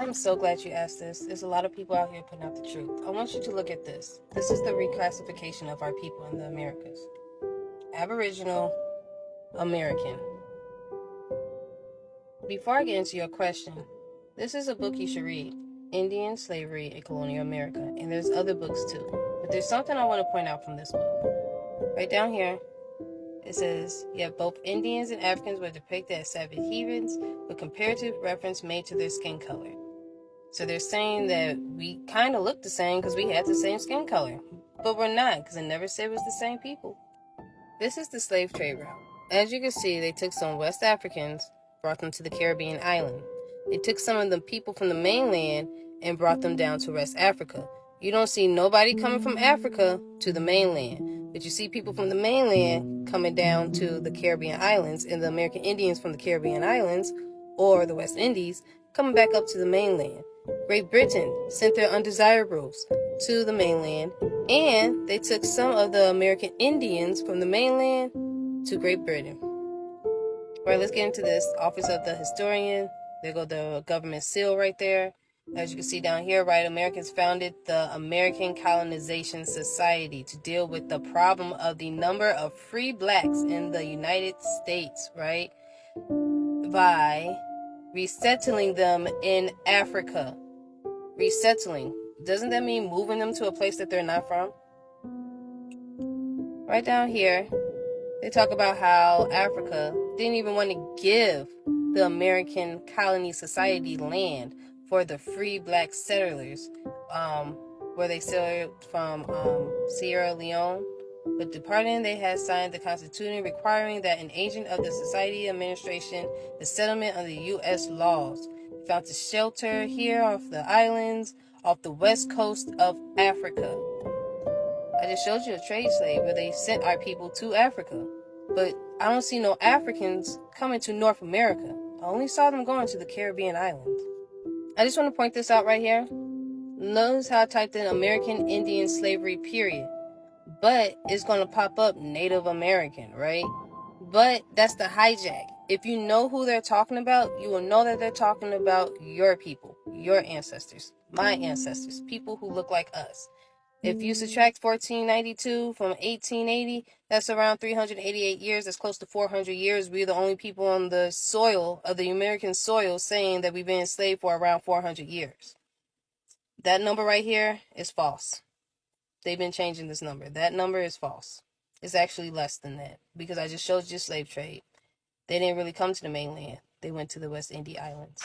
I'm so glad you asked this. There's a lot of people out here putting out the truth. I want you to look at this. This is the reclassification of our people in the Americas. Aboriginal, American. Before I get into your question, this is a book you should read. Indian Slavery in Colonial America. And there's other books too. But there's something I want to point out from this book. Right down here, it says, yet both Indians and Africans were depicted as savage heathens with comparative reference made to their skin color. So they're saying that we kind of look the same because we had the same skin color. But we're not, because it never said it was the same people. This is the slave trade route. As you can see, they took some West Africans, brought them to the Caribbean island. They took some of the people from the mainland and brought them down to West Africa. You don't see nobody coming from Africa to the mainland, but you see people from the mainland coming down to the Caribbean islands, and the American Indians from the Caribbean islands, or the West Indies, coming back up to the mainland. Great Britain sent their undesirables to the mainland, and they took some of the American Indians from the mainland to Great Britain. All right, let's get into this. Office of the Historian. There go the government seal right there. As you can see down here, right, Americans founded the American Colonization Society to deal with the problem of the number of free blacks in the United States, right, by resettling them in Africa. Resettling. Doesn't that mean moving them to a place that they're not from? Right down here, they talk about how Africa didn't even want to give the American Colony Society land for the free black settlers, where they sailed from Sierra Leone. But departing, they had signed the Constitution requiring that an agent of the Society administration the settlement under U.S. laws. They found a shelter here off the islands, off the west coast of Africa. I just showed you a trade slave where they sent our people to Africa. But I don't see no Africans coming to North America. I only saw them going to the Caribbean islands. I just want to point this out right here. Notice how I typed in American Indian slavery period. But it's going to pop up Native American, right? But that's the hijack. If you know who they're talking about, you will know that they're talking about your people, your ancestors, my ancestors, people who look like us. If you subtract 1492 from 1880, that's around 388 years. That's close to 400 years. We're the only people on the soil of the American soil saying that we've been enslaved for around 400 years. That number right here is false. They've been changing this number. That number is false. It's actually less than that because I just showed you slave trade. They didn't really come to the mainland. They went to the West Indian Islands.